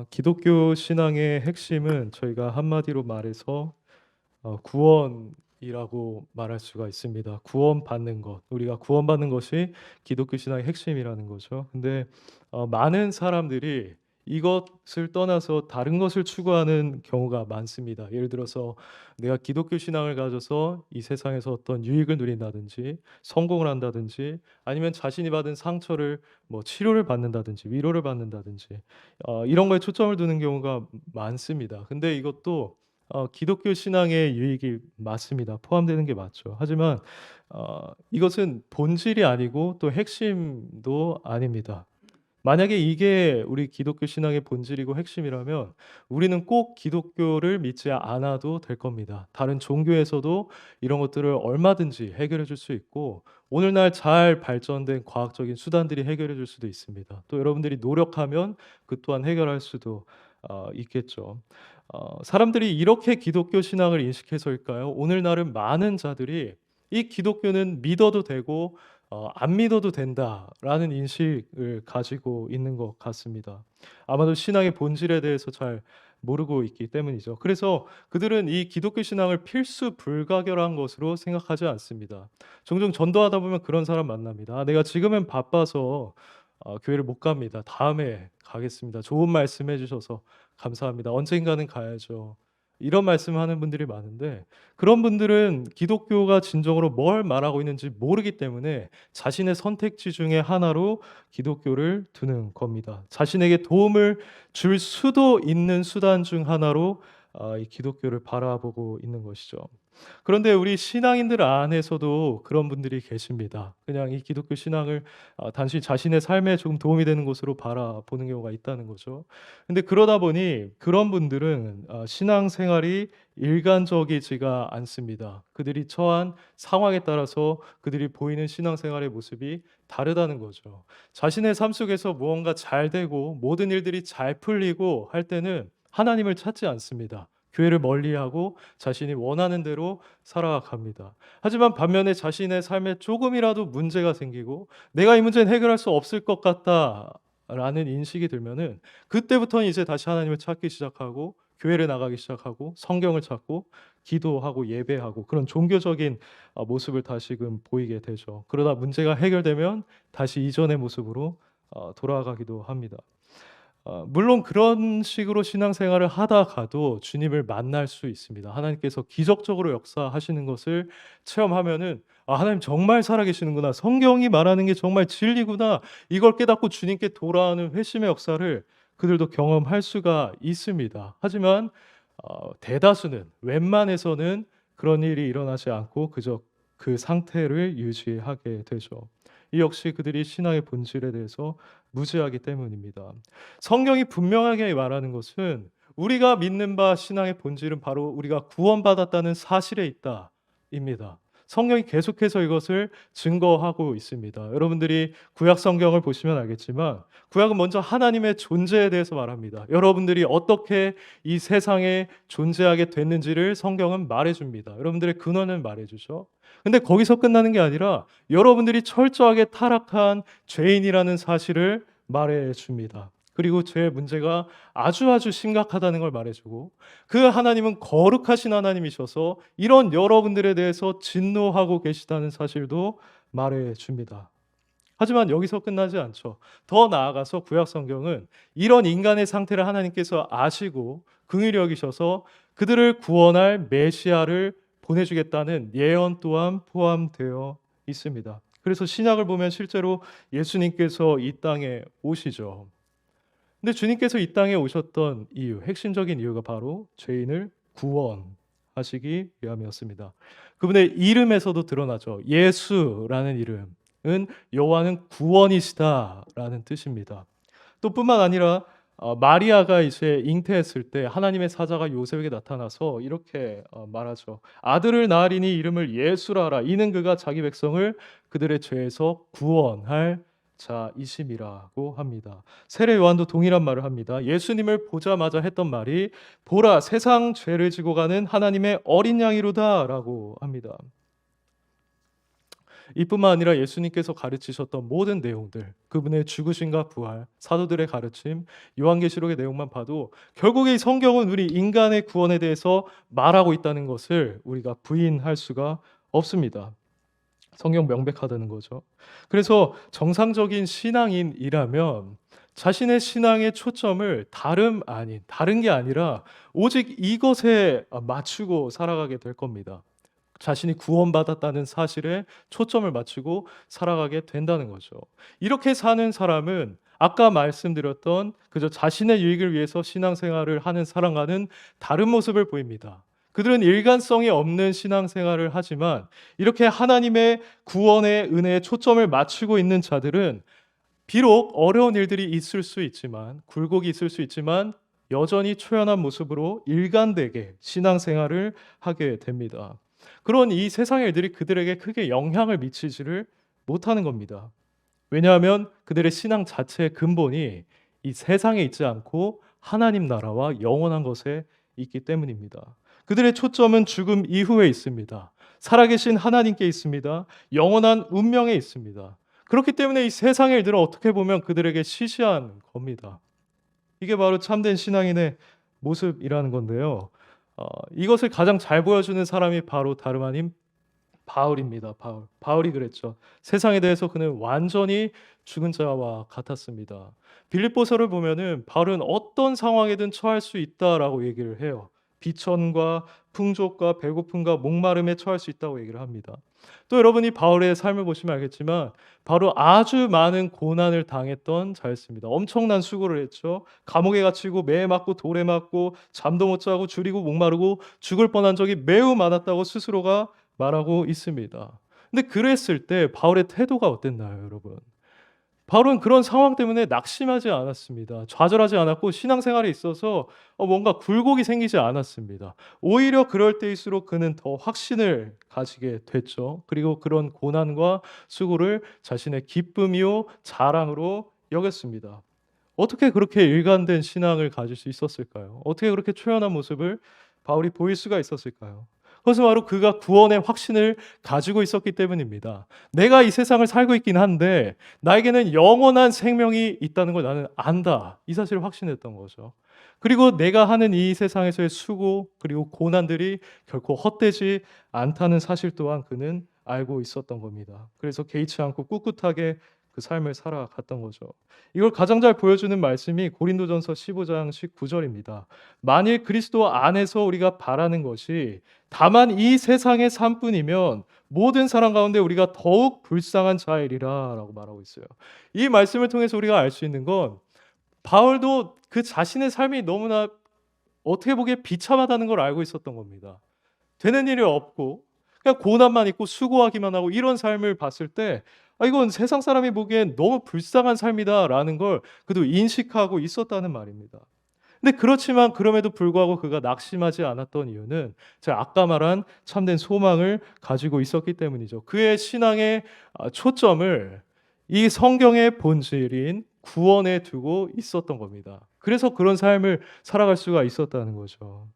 기독교 신앙의 핵심은 저희가 한마디로 말해서 구원이라고 말할 수가 있습니다. 구원받는 것, 우리가 구원받는 것이 기독교 신앙의 핵심이라는 거죠. 근데 많은 사람들이 이것을 떠나서 다른 것을 추구하는 경우가 많습니다. 예를 들어서 내가 기독교 신앙을 가져서 이 세상에서 어떤 유익을 누린다든지 성공을 한다든지 아니면 자신이 받은 상처를 뭐 치료를 받는다든지 위로를 받는다든지 이런 거에 초점을 두는 경우가 많습니다. 근데 이것도 기독교 신앙의 유익이 맞습니다. 포함되는 게 맞죠. 하지만 이것은 본질이 아니고 또 핵심도 아닙니다. 만약에 이게 우리 기독교 신앙의 본질이고 핵심이라면 우리는 꼭 기독교를 믿지 않아도 될 겁니다. 다른 종교에서도 이런 것들을 얼마든지 해결해 줄 수 있고 오늘날 잘 발전된 과학적인 수단들이 해결해 줄 수도 있습니다. 또 여러분들이 노력하면 그 또한 해결할 수도 있겠죠. 사람들이 이렇게 기독교 신앙을 인식해서일까요? 오늘날은 많은 자들이 이 기독교는 믿어도 되고 안 믿어도 된다라는 인식을 가지고 있는 것 같습니다. 아마도 신앙의 본질에 대해서 잘 모르고 있기 때문이죠. 그래서 그들은 이 기독교 신앙을 필수 불가결한 것으로 생각하지 않습니다. 종종 전도하다 보면 그런 사람 만납니다. 내가 지금은 바빠서 교회를 못 갑니다. 다음에 가겠습니다. 좋은 말씀해 주셔서 감사합니다. 언젠가는 가야죠. 이런 말씀하는 분들이 많은데 그런 분들은 기독교가 진정으로 뭘 말하고 있는지 모르기 때문에 자신의 선택지 중에 하나로 기독교를 두는 겁니다. 자신에게 도움을 줄 수도 있는 수단 중 하나로 이 기독교를 바라보고 있는 것이죠. 그런데 우리 신앙인들 안에서도 그런 분들이 계십니다. 그냥 이 기독교 신앙을 단순히 자신의 삶에 조금 도움이 되는 것으로 바라보는 경우가 있다는 거죠. 근데 그러다 보니 그런 분들은 신앙생활이 일관적이지가 않습니다. 그들이 처한 상황에 따라서 그들이 보이는 신앙생활의 모습이 다르다는 거죠. 자신의 삶 속에서 무언가 잘 되고 모든 일들이 잘 풀리고 할 때는 하나님을 찾지 않습니다. 교회를 멀리하고 자신이 원하는 대로 살아갑니다. 하지만 반면에 자신의 삶에 조금이라도 문제가 생기고 '내가 이 문제는 해결할 수 없을 것 같다.'라는 인식이 들면은 그때부터는 이제 다시 하나님을 찾기 시작하고 교회를 나가기 시작하고 성경을 찾고 기도하고 예배하고 그런 종교적인 모습을 다시금 보이게 되죠. 그러다 문제가 해결되면 다시 이전의 모습으로 돌아가기도 합니다. 물론 그런 식으로 신앙생활을 하다가도 주님을 만날 수 있습니다. 하나님께서 기적적으로 역사하시는 것을 체험하면은 '아 하나님 정말 살아계시는구나. 성경이 말하는 게 정말 진리구나.' 이걸 깨닫고 주님께 돌아오는 회심의 역사를 그들도 경험할 수가 있습니다. 하지만 대다수는 웬만해서는 그런 일이 일어나지 않고 그저 그 상태를 유지하게 되죠. 이 역시 그들이 신앙의 본질에 대해서 무지하기 때문입니다. 성경이 분명하게 말하는 것은 우리가 믿는 바 신앙의 본질은 바로 우리가 구원받았다는 사실에 있다입니다. 성경이 계속해서 이것을 증거하고 있습니다. 여러분들이 구약 성경을 보시면 알겠지만 구약은 먼저 하나님의 존재에 대해서 말합니다. 여러분들이 어떻게 이 세상에 존재하게 됐는지를 성경은 말해줍니다. 여러분들의 근원을 말해주죠. 근데 거기서 끝나는 게 아니라 여러분들이 철저하게 타락한 죄인이라는 사실을 말해줍니다. 그리고 죄의 문제가 아주 심각하다는 걸 말해주고 그 하나님은 거룩하신 하나님이셔서 이런 여러분들에 대해서 진노하고 계시다는 사실도 말해줍니다. 하지만 여기서 끝나지 않죠. 더 나아가서 구약 성경은 이런 인간의 상태를 하나님께서 아시고 긍휼히 여기셔서 그들을 구원할 메시아를 보내주겠다는 예언 또한 포함되어 있습니다. 그래서 신약을 보면 실제로 예수님께서 이 땅에 오시죠. 근데 주님께서 이 땅에 오셨던 이유, 핵심적인 이유가 바로 죄인을 구원하시기 위함이었습니다. 그분의 이름에서도 드러나죠. 예수라는 이름은 여호와는 구원이시다라는 뜻입니다. 또 뿐만 아니라 마리아가 이제 잉태했을 때 하나님의 사자가 요셉에게 나타나서 이렇게 말하죠. 아들을 낳으리니 이름을 예수라 하라. 이는 그가 자기 백성을 그들의 죄에서 구원할 자이심이라고 합니다. 세례 요한도 동일한 말을 합니다. 예수님을 보자마자 했던 말이 보라 세상 죄를 지고 가는 하나님의 어린 양이로다라고 합니다. 이뿐만 아니라 예수님께서 가르치셨던 모든 내용들, 그분의 죽으심과 부활, 사도들의 가르침, 요한계시록의 내용만 봐도 결국에 이 성경은 우리 인간의 구원에 대해서 말하고 있다는 것을 우리가 부인할 수가 없습니다. 성경 명백하다는 거죠. 그래서 정상적인 신앙인이라면 자신의 신앙의 초점을 다른 게 아니라 오직 이것에 맞추고 살아가게 될 겁니다. 자신이 구원받았다는 사실에 초점을 맞추고 살아가게 된다는 거죠. 이렇게 사는 사람은 아까 말씀드렸던 그저 자신의 유익을 위해서 신앙생활을 하는 사람과는 다른 모습을 보입니다. 그들은 일관성이 없는 신앙생활을 하지만 이렇게 하나님의 구원의 은혜에 초점을 맞추고 있는 자들은 비록 어려운 일들이 있을 수 있지만, 굴곡이 있을 수 있지만 여전히 초연한 모습으로 일관되게 신앙생활을 하게 됩니다. 그런 이 세상의 일들이 그들에게 크게 영향을 미치지를 못하는 겁니다. 왜냐하면 그들의 신앙 자체의 근본이 이 세상에 있지 않고 하나님 나라와 영원한 것에 있기 때문입니다. 그들의 초점은 죽음 이후에 있습니다. 살아계신 하나님께 있습니다. 영원한 운명에 있습니다. 그렇기 때문에 이 세상의 일들은 어떻게 보면 그들에게 시시한 겁니다. 이게 바로 참된 신앙인의 모습이라는 건데요. 이것을 가장 잘 보여주는 사람이 바로 다름 아닌 바울입니다. 바울이 그랬죠. 세상에 대해서 그는 완전히 죽은 자와 같았습니다. 빌립보서를 보면은 바울은 어떤 상황에든 처할 수 있다라고 얘기를 해요. 비천과 풍족과 배고픔과 목마름에 처할 수 있다고 얘기를 합니다. 또 여러분이 바울의 삶을 보시면 알겠지만 바로 아주 많은 고난을 당했던 자였습니다. 엄청난 수고를 했죠. 감옥에 갇히고 매에 맞고 돌에 맞고 잠도 못 자고 줄이고 목마르고 죽을 뻔한 적이 매우 많았다고 스스로가 말하고 있습니다. 근데 그랬을 때 바울의 태도가 어땠나요, 여러분? 바울은 그런 상황 때문에 낙심하지 않았습니다. 좌절하지 않았고 신앙생활에 있어서 뭔가 굴곡이 생기지 않았습니다. 오히려 그럴 때일수록 그는 더 확신을 가지게 됐죠. 그리고 그런 고난과 수고를 자신의 기쁨이요 자랑으로 여겼습니다. 어떻게 그렇게 일관된 신앙을 가질 수 있었을까요? 어떻게 그렇게 초연한 모습을 바울이 보일 수가 있었을까요? 그것은 바로 그가 구원의 확신을 가지고 있었기 때문입니다. 내가 이 세상을 살고 있긴 한데 나에게는 영원한 생명이 있다는 걸 나는 안다. 이 사실을 확신했던 거죠. 그리고 내가 하는 이 세상에서의 수고 그리고 고난들이 결코 헛되지 않다는 사실 또한 그는 알고 있었던 겁니다. 그래서 개의치 않고 꿋꿋하게 그 삶을 살아갔던 거죠. 이걸 가장 잘 보여주는 말씀이 고린도전서 15장 19절입니다. 만일 그리스도 안에서 우리가 바라는 것이 다만 이 세상의 삶뿐이면 모든 사람 가운데 우리가 더욱 불쌍한 자이리라라고 말하고 있어요. 이 말씀을 통해서 우리가 알 수 있는 건 바울도 그 자신의 삶이 너무나 어떻게 보기에 비참하다는 걸 알고 있었던 겁니다. 되는 일이 없고 그냥 고난만 있고 수고하기만 하고 이런 삶을 봤을 때 이건 세상 사람이 보기엔 너무 불쌍한 삶이다라는 걸 그도 인식하고 있었다는 말입니다. 근데 그렇지만 그럼에도 불구하고 그가 낙심하지 않았던 이유는 제가 아까 말한 참된 소망을 가지고 있었기 때문이죠. 그의 신앙의 초점을 이 성경의 본질인 구원에 두고 있었던 겁니다. 그래서 그런 삶을 살아갈 수가 있었다는 거죠.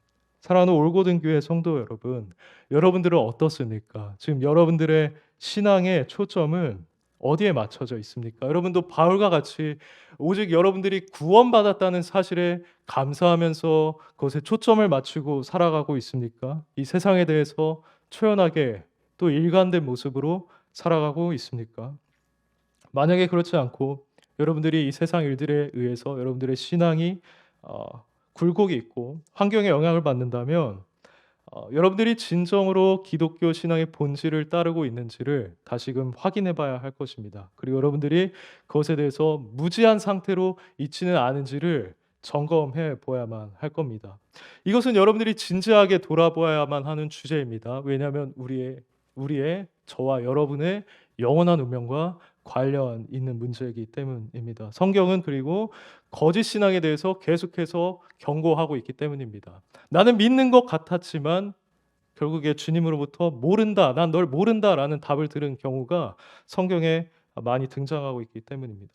사랑하는 올고든 교회 성도 여러분, 여러분들은 어떻습니까? 지금 여러분들의 신앙의 초점은 어디에 맞춰져 있습니까? 여러분도 바울과 같이 오직 여러분들이 구원받았다는 사실에 감사하면서 그것에 초점을 맞추고 살아가고 있습니까? 이 세상에 대해서 초연하게 또 일관된 모습으로 살아가고 있습니까? 만약에 그렇지 않고 여러분들이 이 세상 일들에 의해서 여러분들의 신앙이 굴곡이 있고 환경에 영향을 받는다면 여러분들이 진정으로 기독교 신앙의 본질을 따르고 있는지를 다시금 확인해 봐야 할 것입니다. 그리고 여러분들이 그것에 대해서 무지한 상태로 있지는 않은지를 점검해 보아야만 할 겁니다. 이것은 여러분들이 진지하게 돌아보아야만 하는 주제입니다. 왜냐하면 우리의 저와 여러분의 영원한 운명과 관련 있는 문제이기 때문입니다. 성경은 그리고 거짓 신앙에 대해서 계속해서 경고하고 있기 때문입니다. 나는 믿는 것 같았지만 결국에 주님으로부터 모른다, 난 널 모른다라는 답을 들은 경우가 성경에 많이 등장하고 있기 때문입니다.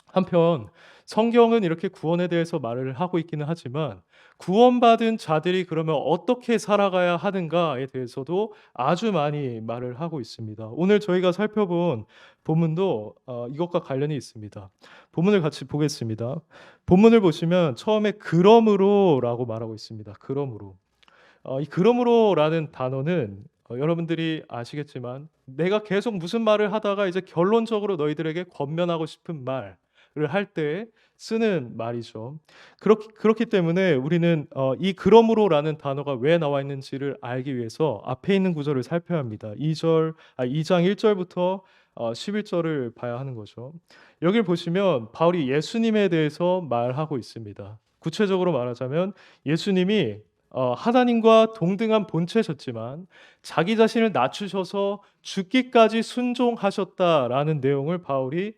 한편 성경은 이렇게 구원에 대해서 말을 하고 있기는 하지만 구원받은 자들이 그러면 어떻게 살아가야 하는가에 대해서도 아주 많이 말을 하고 있습니다. 오늘 저희가 살펴본 본문도 이것과 관련이 있습니다. 본문을 같이 보겠습니다. 본문을 보시면 처음에 그러므로라고 말하고 있습니다. 그러므로. 이 그러므로라는 단어는 여러분들이 아시겠지만 내가 계속 무슨 말을 하다가 이제 결론적으로 너희들에게 권면하고 싶은 말을 할 때 쓰는 말이죠. 그렇기 때문에 우리는 이 그러므로라는 단어가 왜 나와 있는지를 알기 위해서 앞에 있는 구절을 살펴야 합니다. 2장 1절부터 11절을 봐야 하는 거죠. 여길 보시면 바울이 예수님에 대해서 말하고 있습니다. 구체적으로 말하자면 예수님이 하나님과 동등한 본체셨지만 자기 자신을 낮추셔서 죽기까지 순종하셨다라는 내용을 바울이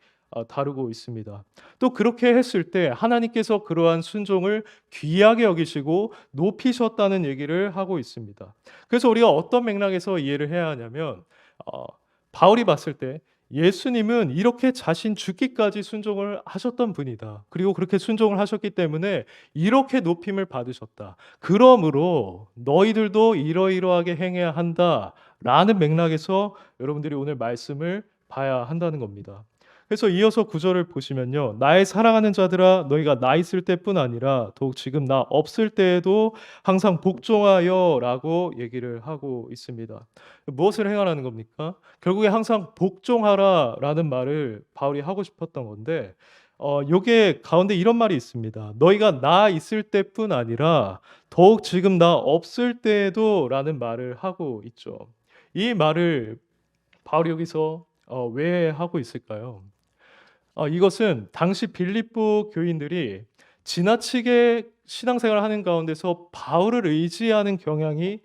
다루고 있습니다. 또 그렇게 했을 때 하나님께서 그러한 순종을 귀하게 여기시고 높이셨다는 얘기를 하고 있습니다. 그래서 우리가 어떤 맥락에서 이해를 해야 하냐면 어, 바울이 봤을 때 예수님은 이렇게 자신 죽기까지 순종을 하셨던 분이다. 그리고 그렇게 순종을 하셨기 때문에 이렇게 높임을 받으셨다. 그러므로 너희들도 이러이러하게 행해야 한다라는 맥락에서 여러분들이 오늘 말씀을 봐야 한다는 겁니다. 그래서 이어서 구절을 보시면요. 나의 사랑하는 자들아 너희가 나 있을 때뿐 아니라 더욱 지금 나 없을 때에도 항상 복종하여라고 얘기를 하고 있습니다. 무엇을 행하라는 겁니까? 결국에 항상 복종하라라는 말을 바울이 하고 싶었던 건데 요게 가운데 이런 말이 있습니다. 너희가 나 있을 때뿐 아니라 더욱 지금 나 없을 때에도라는 말을 하고 있죠. 이 말을 바울이 여기서 왜 하고 있을까요? 이것은 당시 빌립보 교인들이 지나치게 신앙생활을 하는 가운데서 바울을 의지하는 경향이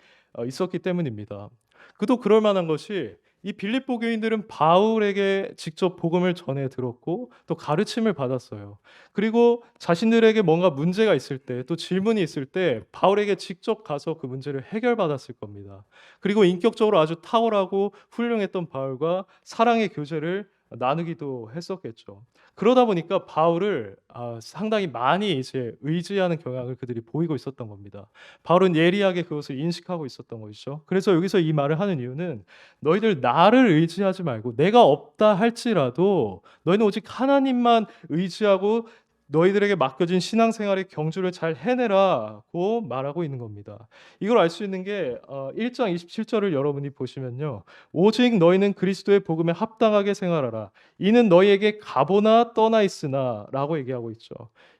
있었기 때문입니다. 그도 그럴 만한 것이 이 빌립보 교인들은 바울에게 직접 복음을 전해 들었고 또 가르침을 받았어요. 그리고 자신들에게 뭔가 문제가 있을 때 또 질문이 있을 때 바울에게 직접 가서 그 문제를 해결받았을 겁니다. 그리고 인격적으로 아주 탁월하고 훌륭했던 바울과 사랑의 교제를 나누기도 했었겠죠. 그러다 보니까 바울을 상당히 많이 이제 의지하는 경향을 그들이 보이고 있었던 겁니다. 바울은 예리하게 그것을 인식하고 있었던 것이죠. 그래서 여기서 이 말을 하는 이유는 너희들 나를 의지하지 말고 내가 없다 할지라도 너희는 오직 하나님만 의지하고 너희들에게 맡겨진 신앙생활의 경주를 잘 해내라고 말하고 있는 겁니다. 이걸 알 수 있는 게 1장 27절을 여러분이 보시면요. 오직 너희는 그리스도의 복음에 합당하게 생활하라. 이는 너희에게 가보나 떠나 있으나라고 얘기하고 있죠.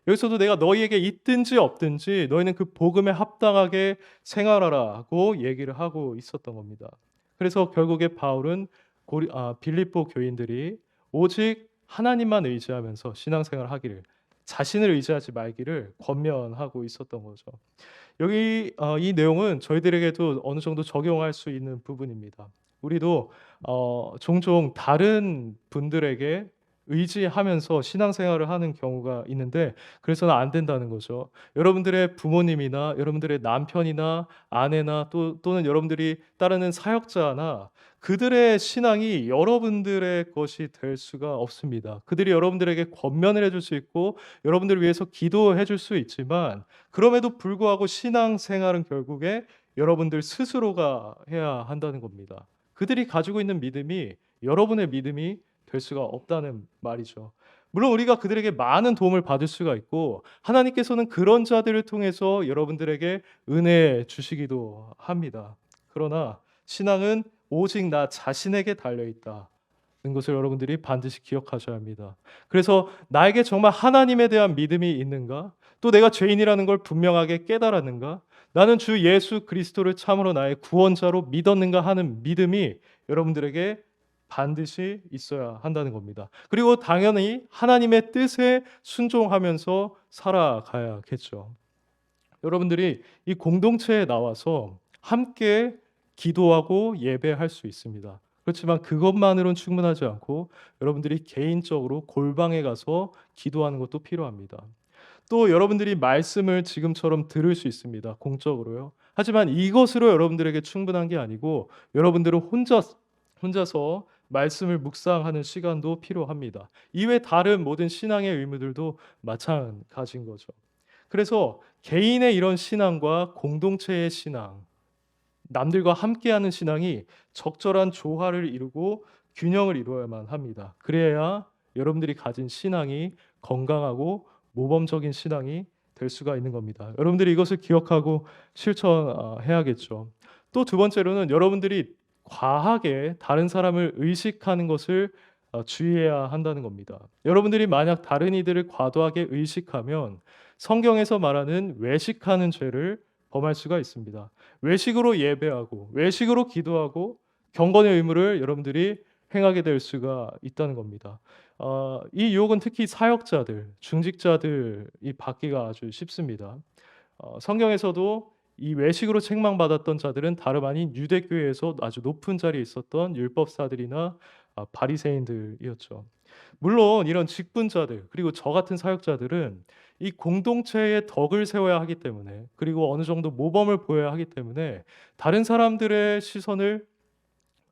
여기서도 내가 너희에게 있든지 없든지 너희는 그 복음에 합당하게 생활하라고 얘기를 하고 있었던 겁니다. 그래서 결국에 바울은 빌립보 교인들이 오직 하나님만 의지하면서 신앙생활을 하기를 자신을 의지하지 말기를 권면하고 있었던 거죠. 여기 이 내용은 저희들에게도 어느 정도 적용할 수 있는 부분입니다. 우리도 종종 다른 분들에게 의지하면서 신앙생활을 하는 경우가 있는데 그래서는 안 된다는 거죠. 여러분들의 부모님이나 여러분들의 남편이나 아내나 또는 여러분들이 따르는 사역자나 그들의 신앙이 여러분들의 것이 될 수가 없습니다. 그들이 여러분들에게 권면을 해줄 수 있고 여러분들을 위해서 기도해 줄 수 있지만 그럼에도 불구하고 신앙생활은 결국에 여러분들 스스로가 해야 한다는 겁니다. 그들이 가지고 있는 믿음이 여러분의 믿음이 될 수가 없다는 말이죠. 물론 우리가 그들에게 많은 도움을 받을 수가 있고 하나님께서는 그런 자들을 통해서 여러분들에게 은혜 주시기도 합니다. 그러나 신앙은 오직 나 자신에게 달려 있다. 는 것을 여러분들이 반드시 기억하셔야 합니다. 그래서 나에게 정말 하나님에 대한 믿음이 있는가? 또 내가 죄인이라는 걸 분명하게 깨달았는가? 나는 주 예수 그리스도를 참으로 나의 구원자로 믿었는가 하는 믿음이 여러분들에게 반드시 있어야 한다는 겁니다. 그리고 당연히 하나님의 뜻에 순종하면서 살아가야겠죠. 여러분들이 이 공동체에 나와서 함께 기도하고 예배할 수 있습니다. 그렇지만 그것만으로는 충분하지 않고 여러분들이 개인적으로 골방에 가서 기도하는 것도 필요합니다. 또 여러분들이 말씀을 지금처럼 들을 수 있습니다. 공적으로요. 하지만 이것으로 여러분들에게 충분한 게 아니고 여러분들은 혼자서 말씀을 묵상하는 시간도 필요합니다. 이외 다른 모든 신앙의 의무들도 마찬가지인 거죠. 그래서 개인의 이런 신앙과 공동체의 신앙, 남들과 함께하는 신앙이 적절한 조화를 이루고 균형을 이루어야만 합니다. 그래야 여러분들이 가진 신앙이 건강하고 모범적인 신앙이 될 수가 있는 겁니다. 여러분들이 이것을 기억하고 실천해야겠죠. 또 두 번째로는 여러분들이 과하게 다른 사람을 의식하는 것을 주의해야 한다는 겁니다. 여러분들이 만약 다른 이들을 과도하게 의식하면 성경에서 말하는 외식하는 죄를 범할 수가 있습니다. 외식으로 예배하고 외식으로 기도하고 경건의 의무를 여러분들이 행하게 될 수가 있다는 겁니다. 이 유혹은 특히 사역자들, 중직자들이 받기가 아주 쉽습니다. 성경에서도 이 외식으로 책망받았던 자들은 다름 아닌 유대교회에서 아주 높은 자리에 있었던 율법사들이나 바리새인들이었죠. 물론 이런 직분자들 그리고 저 같은 사역자들은 이 공동체의 덕을 세워야 하기 때문에 그리고 어느 정도 모범을 보여야 하기 때문에 다른 사람들의 시선을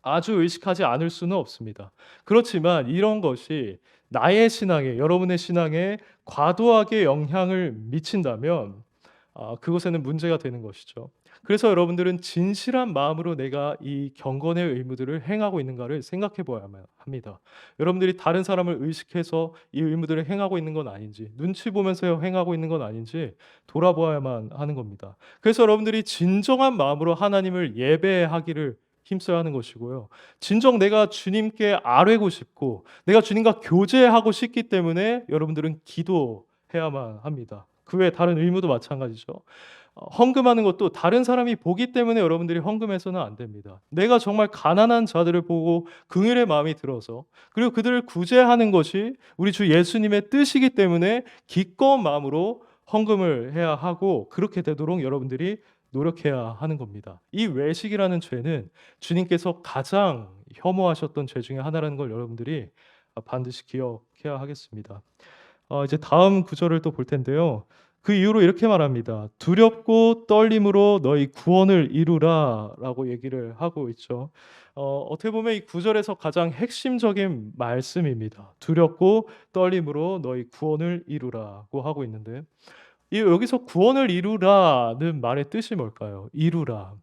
아주 의식하지 않을 수는 없습니다. 그렇지만 이런 것이 나의 신앙에 여러분의 신앙에 과도하게 영향을 미친다면 그것에는 문제가 되는 것이죠. 그래서 여러분들은 진실한 마음으로 내가 이 경건의 의무들을 행하고 있는가를 생각해 보아야만 합니다. 여러분들이 다른 사람을 의식해서 이 의무들을 행하고 있는 건 아닌지, 눈치 보면서 행하고 있는 건 아닌지 돌아보아야만 하는 겁니다. 그래서 여러분들이 진정한 마음으로 하나님을 예배하기를 힘써야 하는 것이고요. 진정 내가 주님께 아뢰고 싶고 내가 주님과 교제하고 싶기 때문에 여러분들은 기도해야만 합니다. 그 외에 다른 의무도 마찬가지죠. 헌금하는 것도 다른 사람이 보기 때문에 여러분들이 헌금해서는 안 됩니다. 내가 정말 가난한 자들을 보고 긍휼의 마음이 들어서 그리고 그들을 구제하는 것이 우리 주 예수님의 뜻이기 때문에 기꺼운 마음으로 헌금을 해야 하고 그렇게 되도록 여러분들이 노력해야 하는 겁니다. 이 외식이라는 죄는 주님께서 가장 혐오하셨던 죄 중에 하나라는 걸 여러분들이 반드시 기억해야 하겠습니다. 이제 다음 구절을 또 볼 텐데요. 그 이후로 이렇게 말합니다. 두렵고 떨림으로 너희 구원을 이루라라고 얘기를 하고 있죠. 어떻게 보면 이 구절에서 가장 핵심적인 말씀입니다. 두렵고 떨림으로 너희 구원을 이루라고 하고 있는데 여기서 구원을 이루라는 말의 뜻이 뭘까요? 이루라.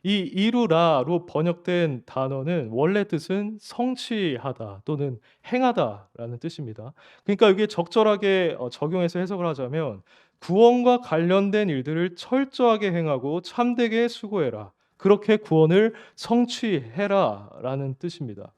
이 이루라로 번역된 단어는 원래 뜻은 성취하다 또는 행하다라는 뜻입니다. 그러니까 이게 적절하게 적용해서 해석을 하자면 구원과 관련된 일들을 철저하게 행하고 참되게 수고해라. 그렇게 구원을 성취해라라는 뜻입니다.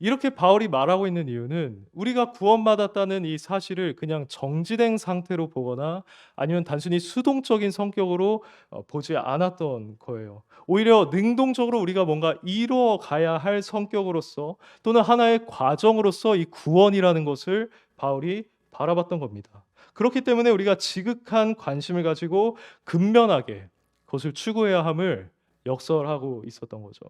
이렇게 바울이 말하고 있는 이유는 우리가 구원받았다는 이 사실을 그냥 정지된 상태로 보거나 아니면 단순히 수동적인 성격으로 보지 않았던 거예요. 오히려 능동적으로 우리가 뭔가 이루어 가야 할 성격으로서 또는 하나의 과정으로서 이 구원이라는 것을 바울이 바라봤던 겁니다. 그렇기 때문에 우리가 지극한 관심을 가지고 근면하게 그것을 추구해야 함을 역설하고 있었던 거죠.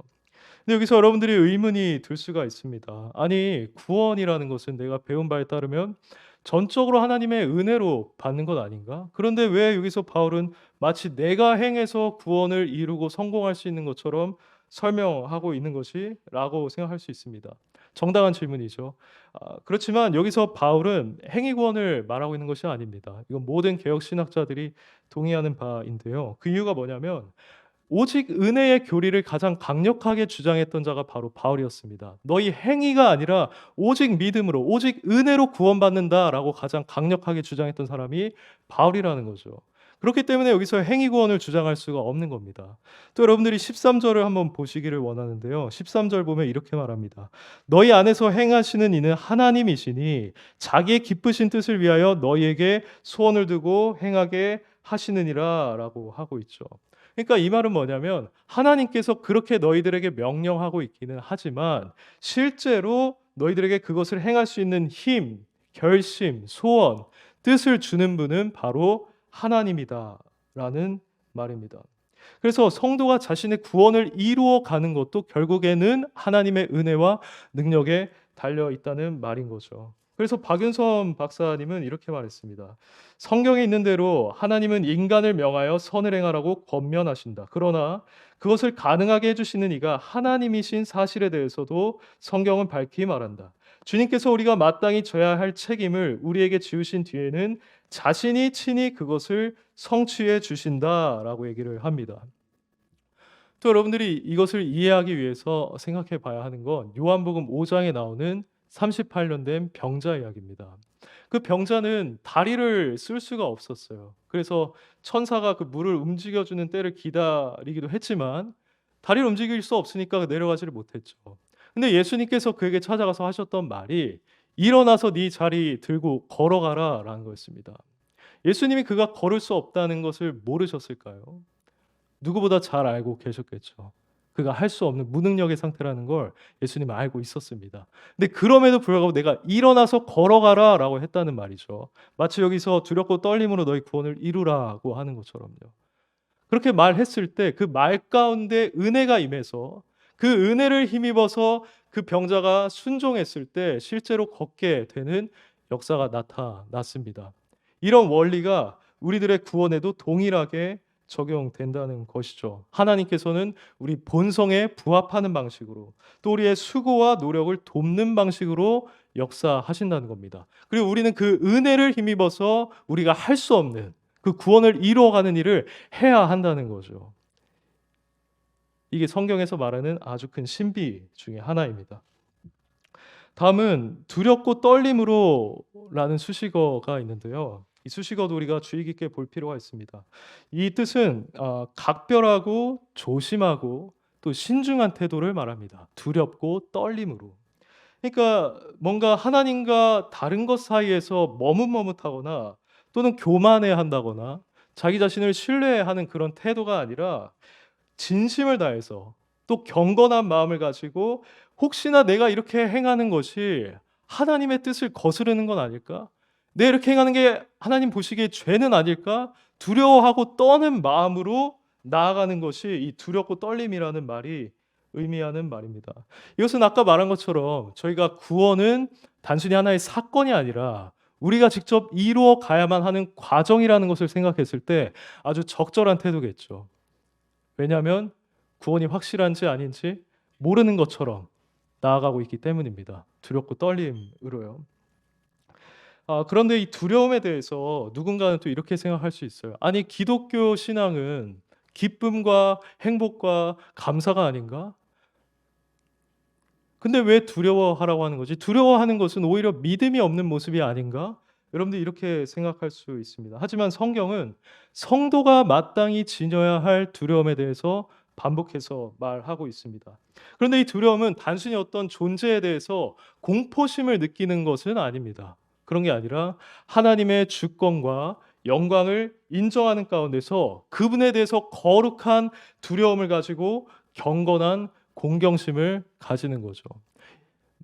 근데 여기서 여러분들이 의문이 들 수가 있습니다. 아니, 구원이라는 것은 내가 배운 바에 따르면 전적으로 하나님의 은혜로 받는 것 아닌가? 그런데 왜 여기서 바울은 마치 내가 행해서 구원을 이루고 성공할 수 있는 것처럼 설명하고 있는 것이? 라고 생각할 수 있습니다. 정당한 질문이죠. 그렇지만 여기서 바울은 행위 구원을 말하고 있는 것이 아닙니다. 이건 모든 개혁 신학자들이 동의하는 바인데요. 그 이유가 뭐냐면 오직 은혜의 교리를 가장 강력하게 주장했던 자가 바로 바울이었습니다. 너희 행위가 아니라 오직 믿음으로, 오직 은혜로 구원받는다라고 가장 강력하게 주장했던 사람이 바울이라는 거죠. 그렇기 때문에 여기서 행위 구원을 주장할 수가 없는 겁니다. 또 여러분들이 13절을 한번 보시기를 원하는데요. 13절 보면 이렇게 말합니다. 너희 안에서 행하시는 이는 하나님이시니 자기의 기쁘신 뜻을 위하여 너희에게 소원을 두고 행하게 하시느니라 라고 하고 있죠. 그러니까 이 말은 뭐냐면 하나님께서 그렇게 너희들에게 명령하고 있기는 하지만 실제로 너희들에게 그것을 행할 수 있는 힘, 결심, 소원, 뜻을 주는 분은 바로 하나님이다라는 말입니다. 그래서 성도가 자신의 구원을 이루어 가는 것도 결국에는 하나님의 은혜와 능력에 달려 있다는 말인 거죠. 그래서 박윤선 박사님은 이렇게 말했습니다. 성경에 있는 대로 하나님은 인간을 명하여 선을 행하라고 권면하신다. 그러나 그것을 가능하게 해주시는 이가 하나님이신 사실에 대해서도 성경은 밝히 말한다. 주님께서 우리가 마땅히 져야 할 책임을 우리에게 지우신 뒤에는 자신이 친히 그것을 성취해 주신다라고 얘기를 합니다. 또 여러분들이 이것을 이해하기 위해서 생각해 봐야 하는 건 요한복음 5장에 나오는 38년 된 병자 이야기입니다. 그 병자는 다리를 쓸 수가 없었어요. 그래서 천사가 그 물을 움직여주는 때를 기다리기도 했지만 다리를 움직일 수 없으니까 내려가지를 못했죠. 근데 예수님께서 그에게 찾아가서 하셨던 말이 일어나서 네 자리 들고 걸어가라 라는 거였습니다. 예수님이 그가 걸을 수 없다는 것을 모르셨을까요? 누구보다 잘 알고 계셨겠죠. 그가 할 수 없는 무능력의 상태라는 걸 예수님은 알고 있었습니다. 근데 그럼에도 불구하고 내가 일어나서 걸어가라라고 했다는 말이죠. 마치 여기서 두렵고 떨림으로 너희 구원을 이루라고 하는 것처럼요. 그렇게 말했을 때 그 말 가운데 은혜가 임해서 그 은혜를 힘입어서 그 병자가 순종했을 때 실제로 걷게 되는 역사가 나타났습니다. 이런 원리가 우리들의 구원에도 동일하게 적용된다는 것이죠. 하나님께서는 우리 본성에 부합하는 방식으로 또 우리의 수고와 노력을 돕는 방식으로 역사하신다는 겁니다. 그리고 우리는 그 은혜를 힘입어서 우리가 할 수 없는 그 구원을 이루어가는 일을 해야 한다는 거죠. 이게 성경에서 말하는 아주 큰 신비 중에 하나입니다. 다음은 두렵고 떨림으로라는 수식어가 있는데요. 이 수식어도 우리가 주의 깊게 볼 필요가 있습니다. 이 뜻은 각별하고 조심하고 또 신중한 태도를 말합니다. 두렵고 떨림으로. 그러니까 뭔가 하나님과 다른 것 사이에서 머뭇머뭇하거나 또는 교만해 한다거나 자기 자신을 신뢰하는 그런 태도가 아니라 진심을 다해서 또 경건한 마음을 가지고 혹시나 내가 이렇게 행하는 것이 하나님의 뜻을 거스르는 건 아닐까? 내가 이렇게 행하는 게 하나님 보시기에 죄는 아닐까? 두려워하고 떠는 마음으로 나아가는 것이 이 두렵고 떨림이라는 말이 의미하는 말입니다. 이것은 아까 말한 것처럼 저희가 구원은 단순히 하나의 사건이 아니라 우리가 직접 이루어 가야만 하는 과정이라는 것을 생각했을 때 아주 적절한 태도겠죠. 왜냐하면 구원이 확실한지 아닌지 모르는 것처럼 나아가고 있기 때문입니다. 두렵고 떨림으로요. 그런데 이 두려움에 대해서 누군가는 또 이렇게 생각할 수 있어요. 아니, 기독교 신앙은 기쁨과 행복과 감사가 아닌가? 근데 왜 두려워하라고 하는 거지? 두려워하는 것은 오히려 믿음이 없는 모습이 아닌가? 여러분들 이렇게 생각할 수 있습니다. 하지만 성경은 성도가 마땅히 지녀야 할 두려움에 대해서 반복해서 말하고 있습니다. 그런데 이 두려움은 단순히 어떤 존재에 대해서 공포심을 느끼는 것은 아닙니다. 그런 게 아니라 하나님의 주권과 영광을 인정하는 가운데서 그분에 대해서 거룩한 두려움을 가지고 경건한 공경심을 가지는 거죠.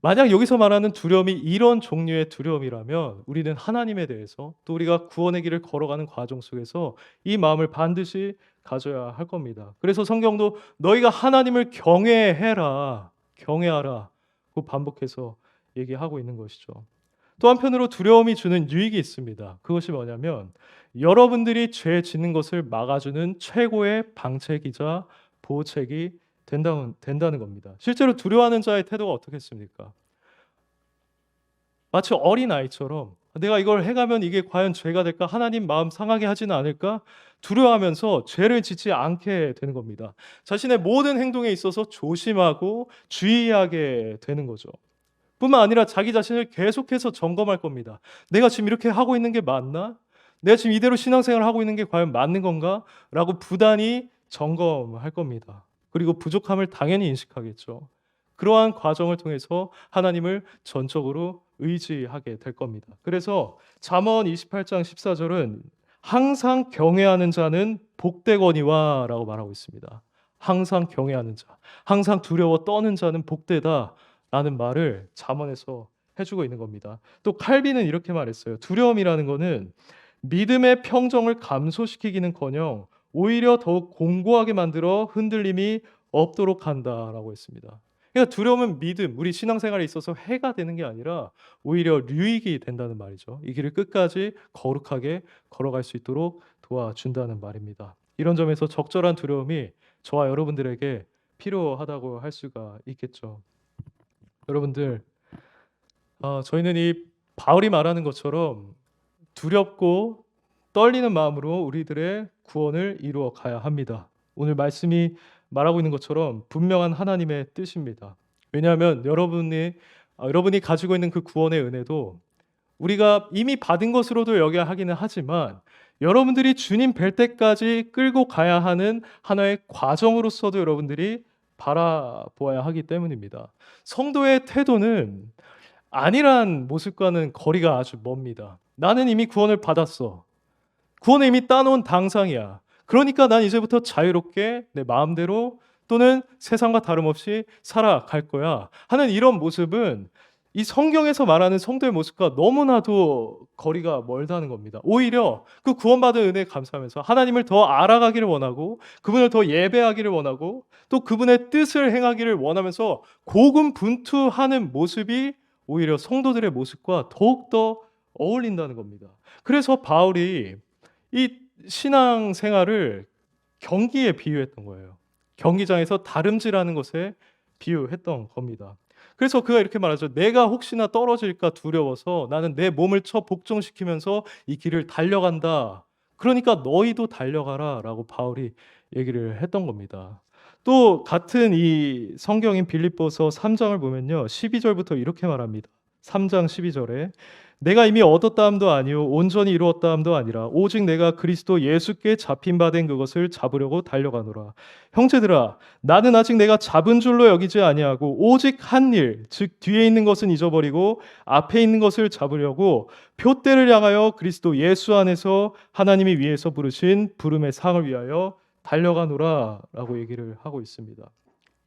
만약 여기서 말하는 두려움이 이런 종류의 두려움이라면 우리는 하나님에 대해서 또 우리가 구원의 길을 걸어가는 과정 속에서 이 마음을 반드시 가져야 할 겁니다. 그래서 성경도 너희가 하나님을 경외해라, 경외하라 고 반복해서 얘기하고 있는 것이죠. 또 한편으로 두려움이 주는 유익이 있습니다. 그것이 뭐냐면 여러분들이 죄 짓는 것을 막아주는 최고의 방책이자 보호책이 된다는 겁니다. 실제로 두려워하는 자의 태도가 어떻겠습니까? 마치 어린아이처럼 내가 이걸 해가면 이게 과연 죄가 될까? 하나님 마음 상하게 하지는 않을까? 두려워하면서 죄를 짓지 않게 되는 겁니다. 자신의 모든 행동에 있어서 조심하고 주의하게 되는 거죠. 뿐만 아니라 자기 자신을 계속해서 점검할 겁니다. 내가 지금 이렇게 하고 있는 게 맞나? 내가 지금 이대로 신앙생활을 하고 있는 게 과연 맞는 건가? 라고 부단히 점검할 겁니다. 그리고 부족함을 당연히 인식하겠죠. 그러한 과정을 통해서 하나님을 전적으로 의지하게 될 겁니다. 그래서 잠언 28장 14절은 항상 경외하는 자는 복되거니와 라고 말하고 있습니다. 항상 경외하는 자, 항상 두려워 떠는 자는 복되다 라는 말을 잠언에서 해주고 있는 겁니다. 또 칼빈은 이렇게 말했어요. 두려움이라는 것은 믿음의 평정을 감소시키기는커녕 오히려 더욱 공고하게 만들어 흔들림이 없도록 한다라고 했습니다. 그러니까 두려움은 믿음, 우리 신앙생활에 있어서 해가 되는 게 아니라 오히려 유익이 된다는 말이죠. 이 길을 끝까지 거룩하게 걸어갈 수 있도록 도와준다는 말입니다. 이런 점에서 적절한 두려움이 저와 여러분들에게 필요하다고 할 수가 있겠죠. 여러분들, 저희는 이 바울이 말하는 것처럼 두렵고 떨리는 마음으로 우리들의 구원을 이루어 가야 합니다. 오늘 말씀이 말하고 있는 것처럼 분명한 하나님의 뜻입니다. 왜냐하면 여러분이 가지고 있는 그 구원의 은혜도 우리가 이미 받은 것으로도 여겨야 하기는 하지만 여러분들이 주님 뵐 때까지 끌고 가야 하는 하나의 과정으로서도 여러분들이 바라보아야 하기 때문입니다. 성도의 태도는 안일한 모습과는 거리가 아주 멉니다. 나는 이미 구원을 받았어. 구원을 이미 따놓은 당상이야. 그러니까 난 이제부터 자유롭게 내 마음대로 또는 세상과 다름없이 살아갈 거야 하는 이런 모습은 이 성경에서 말하는 성도의 모습과 너무나도 거리가 멀다는 겁니다. 오히려 그 구원받은 은혜에 감사하면서 하나님을 더 알아가기를 원하고 그분을 더 예배하기를 원하고 또 그분의 뜻을 행하기를 원하면서 고군분투하는 모습이 오히려 성도들의 모습과 더욱더 어울린다는 겁니다. 그래서 바울이 이 신앙 생활을 경기에 비유했던 거예요. 경기장에서 다름질하는 것에 비유했던 겁니다. 그래서 그가 이렇게 말하죠. 내가 혹시나 떨어질까 두려워서 나는 내 몸을 쳐 복종시키면서 이 길을 달려간다. 그러니까 너희도 달려가라 라고 바울이 얘기를 했던 겁니다. 또 같은 이 성경인 빌립보서 3장을 보면요. 12절부터 이렇게 말합니다. 3장 12절에 내가 이미 얻었다함도 아니요 온전히 이루었다함도 아니라 오직 내가 그리스도 예수께 잡힌 바 된 그것을 잡으려고 달려가노라. 형제들아 나는 아직 내가 잡은 줄로 여기지 아니하고 오직 한 일 즉 뒤에 있는 것은 잊어버리고 앞에 있는 것을 잡으려고 표대를 향하여 그리스도 예수 안에서 하나님이 위에서 부르신 부름의 상을 위하여 달려가노라 라고 얘기를 하고 있습니다.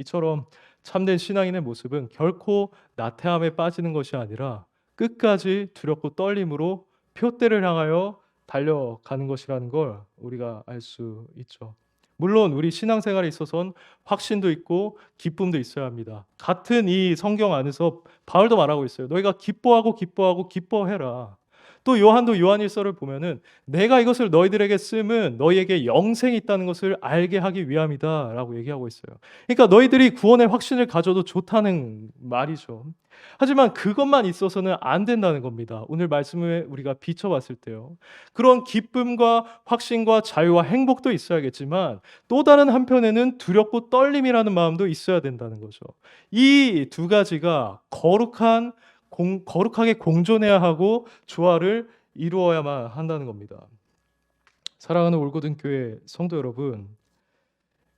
이처럼 참된 신앙인의 모습은 결코 나태함에 빠지는 것이 아니라 끝까지 두렵고 떨림으로 표대를 향하여 달려가는 것이라는 걸 우리가 알 수 있죠. 물론 우리 신앙생활에 있어서는 확신도 있고 기쁨도 있어야 합니다. 같은 이 성경 안에서 바울도 말하고 있어요. 너희가 기뻐하고 기뻐하고 기뻐해라. 또 요한도 요한일서를 보면은 내가 이것을 너희들에게 쓰면 너희에게 영생이 있다는 것을 알게 하기 위함이다라고 얘기하고 있어요. 그러니까 너희들이 구원의 확신을 가져도 좋다는 말이죠. 하지만 그것만 있어서는 안 된다는 겁니다. 오늘 말씀을 우리가 비춰봤을 때요. 그런 기쁨과 확신과 자유와 행복도 있어야겠지만 또 다른 한편에는 두렵고 떨림이라는 마음도 있어야 된다는 거죠. 이 두 가지가 거룩하게 공존해야 하고 조화를 이루어야만 한다는 겁니다. 사랑하는 올고든 교회 성도 여러분,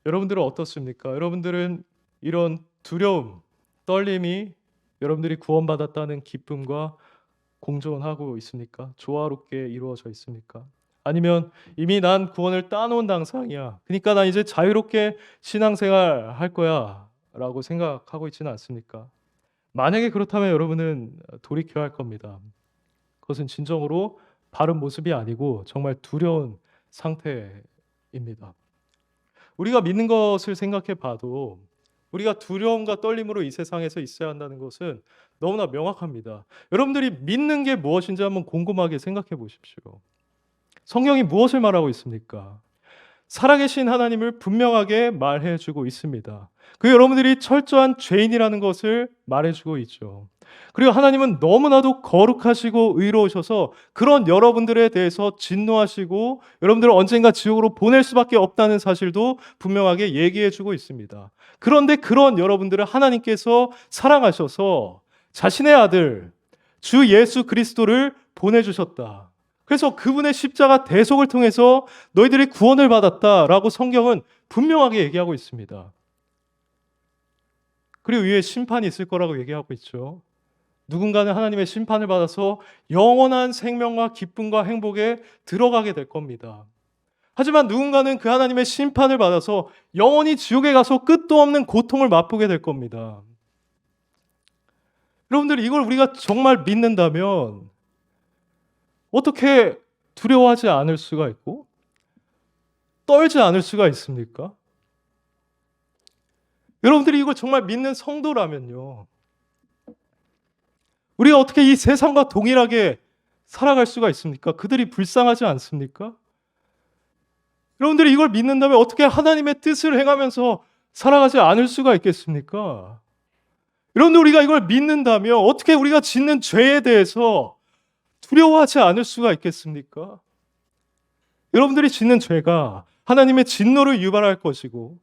여러분들은 어떻습니까? 여러분들은 이런 두려움, 떨림이 여러분들이 구원받았다는 기쁨과 공존하고 있습니까? 조화롭게 이루어져 있습니까? 아니면 이미 난 구원을 따놓은 당상이야. 그러니까 난 이제 자유롭게 신앙생활 할 거야 라고 생각하고 있지는 않습니까? 만약에 그렇다면 여러분은 돌이켜야 할 겁니다. 그것은 진정으로 바른 모습이 아니고 정말 두려운 상태입니다. 우리가 믿는 것을 생각해 봐도 우리가 두려움과 떨림으로 이 세상에서 있어야 한다는 것은 너무나 명확합니다. 여러분들이 믿는 게 무엇인지 한번 곰곰하게 생각해 보십시오. 성경이 무엇을 말하고 있습니까? 살아계신 하나님을 분명하게 말해주고 있습니다. 그 여러분들이 철저한 죄인이라는 것을 말해주고 있죠. 그리고 하나님은 너무나도 거룩하시고 의로우셔서 그런 여러분들에 대해서 진노하시고 여러분들을 언젠가 지옥으로 보낼 수밖에 없다는 사실도 분명하게 얘기해주고 있습니다. 그런데 그런 여러분들을 하나님께서 사랑하셔서 자신의 아들 주 예수 그리스도를 보내주셨다. 그래서 그분의 십자가 대속을 통해서 너희들이 구원을 받았다라고 성경은 분명하게 얘기하고 있습니다. 그리고 위에 심판이 있을 거라고 얘기하고 있죠. 누군가는 하나님의 심판을 받아서 영원한 생명과 기쁨과 행복에 들어가게 될 겁니다. 하지만 누군가는 그 하나님의 심판을 받아서 영원히 지옥에 가서 끝도 없는 고통을 맛보게 될 겁니다. 여러분들 이걸 우리가 정말 믿는다면 어떻게 두려워하지 않을 수가 있고 떨지 않을 수가 있습니까? 여러분들이 이걸 정말 믿는 성도라면요, 우리가 어떻게 이 세상과 동일하게 살아갈 수가 있습니까? 그들이 불쌍하지 않습니까? 여러분들이 이걸 믿는다면 어떻게 하나님의 뜻을 행하면서 살아가지 않을 수가 있겠습니까? 여러분들, 우리가 이걸 믿는다면 어떻게 우리가 짓는 죄에 대해서 두려워하지 않을 수가 있겠습니까? 여러분들이 짓는 죄가 하나님의 진노를 유발할 것이고,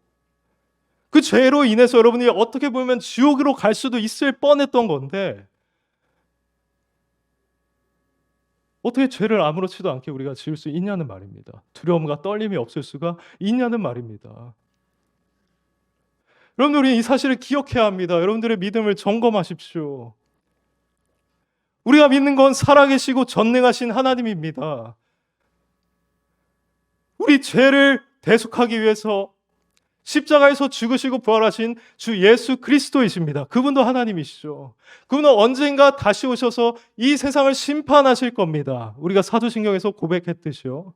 그 죄로 인해서 여러분이 어떻게 보면 지옥으로 갈 수도 있을 뻔했던 건데, 어떻게 죄를 아무렇지도 않게 우리가 지을 수 있냐는 말입니다. 두려움과 떨림이 없을 수가 있냐는 말입니다. 여러분들, 우리 이 사실을 기억해야 합니다. 여러분들의 믿음을 점검하십시오. 우리가 믿는 건 살아계시고 전능하신 하나님입니다. 우리 죄를 대속하기 위해서 십자가에서 죽으시고 부활하신 주 예수 그리스도이십니다. 그분도 하나님이시죠. 그분은 언젠가 다시 오셔서 이 세상을 심판하실 겁니다. 우리가 사도신경에서 고백했듯이요.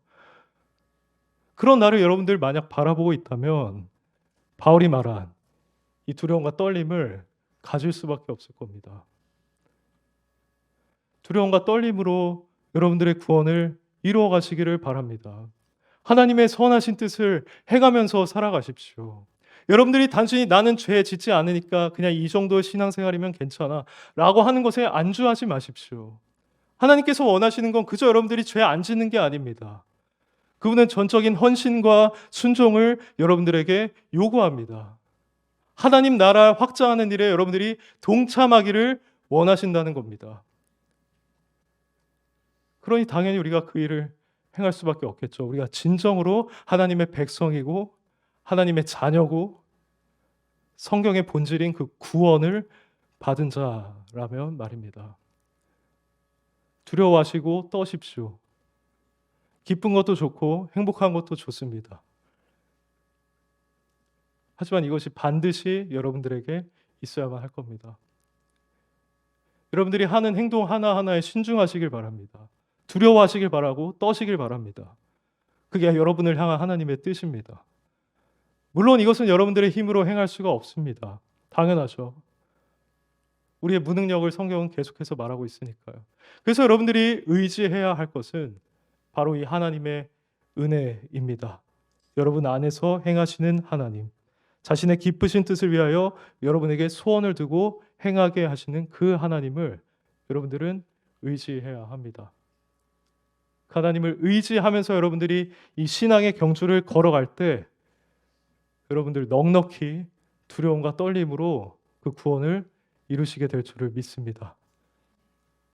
그런 날을 여러분들 만약 바라보고 있다면 바울이 말한 이 두려움과 떨림을 가질 수밖에 없을 겁니다. 두려움과 떨림으로 여러분들의 구원을 이루어 가시기를 바랍니다. 하나님의 선하신 뜻을 행하면서 살아가십시오. 여러분들이 단순히 나는 죄 짓지 않으니까 그냥 이 정도의 신앙생활이면 괜찮아 라고 하는 것에 안주하지 마십시오. 하나님께서 원하시는 건 그저 여러분들이 죄 안 짓는 게 아닙니다. 그분은 전적인 헌신과 순종을 여러분들에게 요구합니다. 하나님 나라 확장하는 일에 여러분들이 동참하기를 원하신다는 겁니다. 그러니 당연히 우리가 그 일을 행할 수밖에 없겠죠. 우리가 진정으로 하나님의 백성이고 하나님의 자녀고 성경의 본질인 그 구원을 받은 자라면 말입니다. 두려워하시고 떠십시오. 기쁜 것도 좋고 행복한 것도 좋습니다. 하지만 이것이 반드시 여러분들에게 있어야만 할 겁니다. 여러분들이 하는 행동 하나하나에 신중하시길 바랍니다. 두려워하시길 바라고 떠시길 바랍니다. 그게 여러분을 향한 하나님의 뜻입니다. 물론 이것은 여러분들의 힘으로 행할 수가 없습니다. 당연하죠. 우리의 무능력을 성경은 계속해서 말하고 있으니까요. 그래서 여러분들이 의지해야 할 것은 바로 이 하나님의 은혜입니다. 여러분 안에서 행하시는 하나님, 자신의 기쁘신 뜻을 위하여 여러분에게 소원을 두고 행하게 하시는 그 하나님을 여러분들은 의지해야 합니다. 하나님을 의지하면서 여러분들이 이 신앙의 경주를 걸어갈 때 여러분들 넉넉히 두려움과 떨림으로 그 구원을 이루시게 될 줄을 믿습니다.